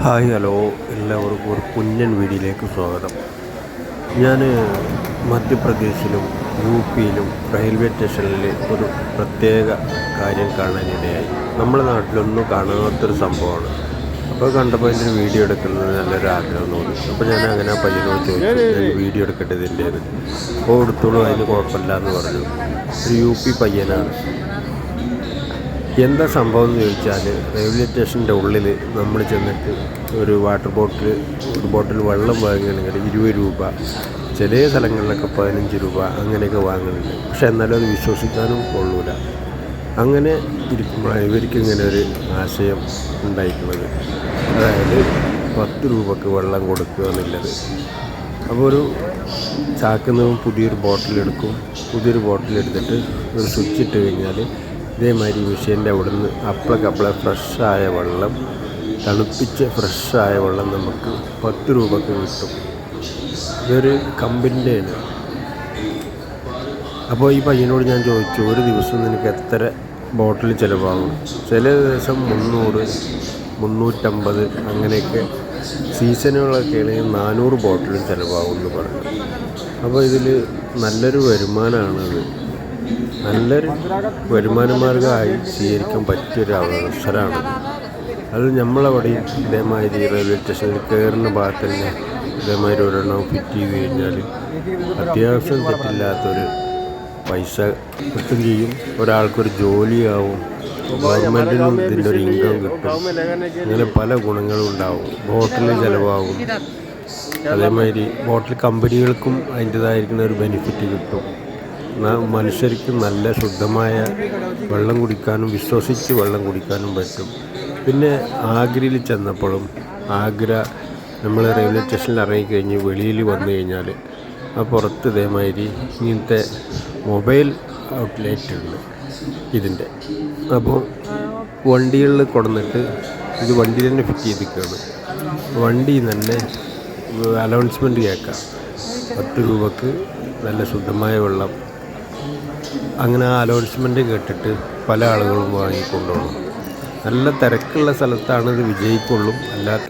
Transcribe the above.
Hi hello എല്ലാവർക്കും ഒരു കുഞ്ഞൻ വീഡിയോയിലേക്ക് സ്വാഗതം. ഞാൻ മധ്യപ്രദേശിലും യു.പിയിലും റെയിൽവേ സ്റ്റേഷനിൽ ഒരു പ്രത്യേക കാര്യം കാണാനിടയായി. നമ്മുടെ നാട്ടിലൊന്നും കാണാത്തൊരു സംഭവമാണ്. അപ്പോൾ കണ്ടപ്പോൾ എൻ്റെ ഒരു വീഡിയോ എടുക്കുന്നത് നല്ലൊരു ആഗ്രഹം തോന്നി. അപ്പോൾ ഞാൻ അങ്ങനെ ആ പയ്യനോട് ചോദിച്ചു, ഞാൻ വീഡിയോ എടുക്കട്ടെ ഇതിൻ്റേത്. അപ്പോൾ എടുത്തോളൂ, അതിന് കുഴപ്പമില്ല എന്ന് പറഞ്ഞു. ഒരു യു.പി പയ്യനാണ്. എന്താ സംഭവം എന്ന് ചോദിച്ചാൽ, റെയിൽവേ സ്റ്റേഷൻ്റെ ഉള്ളിൽ നമ്മൾ ചെന്നിട്ട് ഒരു ബോട്ടിൽ വെള്ളം വാങ്ങുകയാണെങ്കിൽ 20 രൂപ, ചില സ്ഥലങ്ങളിലൊക്കെ 15 രൂപ അങ്ങനെയൊക്കെ വാങ്ങുന്നുണ്ട്. പക്ഷെ എന്നാലും അത് വിശ്വസിക്കാനും കൊള്ളൂല. അങ്ങനെ ഇരിക്കുമ്പോഴാണ് ഇവർക്ക് ഇങ്ങനെ ഒരു ആശയം ഉണ്ടായിട്ടുള്ളത്. അതായത് 10 രൂപക്ക് വെള്ളം കൊടുക്കുക എന്നുള്ളത്. അപ്പോൾ ഒരു ചാക്കിൽ നിന്നും പുതിയൊരു ബോട്ടിലെടുത്തിട്ട് ഒരു സ്വിച്ച് ഇട്ട് കഴിഞ്ഞാൽ ഇതേമാതിരി മെഷീൻ്റെ അവിടുന്ന് അപ്പളക്കപ്പളെ ഫ്രഷായ വെള്ളം, തണുപ്പിച്ച് ഫ്രഷായ വെള്ളം നമുക്ക് 10 രൂപക്ക് കിട്ടും. ഇതൊരു കമ്പനിൻ്റെയാണ്. അപ്പോൾ ഈ പയ്യനോട് ഞാൻ ചോദിച്ചു, ഒരു ദിവസം നിനക്ക് എത്ര ബോട്ടിൽ ചിലവാകും? ചില ദിവസം 300, 350 അങ്ങനെയൊക്കെ. സീസണുകളൊക്കെ ആണെങ്കിൽ 400 ബോട്ടിലും ചിലവാകും എന്ന് പറഞ്ഞു. അപ്പോൾ ഇതിൽ നല്ലൊരു വരുമാനമാണത്. നല്ലൊരു വരുമാന മാർഗമായി സ്വീകരിക്കാൻ പറ്റിയൊരു അവസരമാണ്. അത് നമ്മളവിടെയും ഇതേമാതിരി റെയിൽവേ സ്റ്റേഷനിൽ കയറുന്ന ഭാഗത്ത് തന്നെ ഇതേമാതിരി ഒരെണ്ണം ഫിറ്റ് ചെയ്ത് കഴിഞ്ഞാൽ അത്യാവശ്യം തെറ്റില്ലാത്തൊരു പൈസ കിട്ടും ചെയ്യും. ഒരാൾക്കൊരു ജോലിയാവും, ഗവൺമെൻറ്റിനും ഇതിൻ്റെ ഒരു ഇൻകം കിട്ടും. അങ്ങനെ പല ഗുണങ്ങളും ഉണ്ടാവും. ബോട്ടിൽ ചിലവാകും. അതേമാതിരി ബോട്ടിൽ കമ്പനികൾക്കും അതിൻ്റേതായിരിക്കുന്ന ഒരു ബെനിഫിറ്റ് കിട്ടും. മനുഷ്യർക്ക് നല്ല ശുദ്ധമായ വെള്ളം കുടിക്കാനും വിശ്വസിച്ച് വെള്ളം കുടിക്കാനും പറ്റും. പിന്നെ ആഗ്രയിൽ ചെന്നപ്പോഴും, നമ്മൾ റെയിൽവേ സ്റ്റേഷനിൽ ഇറങ്ങിക്കഴിഞ്ഞ് വെളിയിൽ വന്നു കഴിഞ്ഞാൽ ആ പുറത്ത് ഇതേമാതിരി ഇങ്ങനത്തെ മൊബൈൽ ഔട്ട്ലെറ്റ് ഉണ്ട് ഇതിൻ്റെ. അപ്പോൾ വണ്ടികളിൽ കൊണ്ടുവന്നിട്ട് ഇത് വണ്ടിയിൽ തന്നെ ഫിറ്റ് ചെയ്തിരിക്കുകയാണ്. വണ്ടിയിൽ തന്നെ അനൗൺസ്മെൻറ്റ് കേൾക്കാം, 10 രൂപക്ക് നല്ല ശുദ്ധമായ വെള്ളം. അങ്ങനെ ആ അനൗൺസ്മെൻറ്റ് കേട്ടിട്ട് പല ആളുകളും വാങ്ങിക്കൊണ്ടുപോകും. നല്ല തിരക്കുള്ള സ്ഥലത്താണ് ഇത് വിജയിക്കുള്ളൂ. അല്ലാത്ത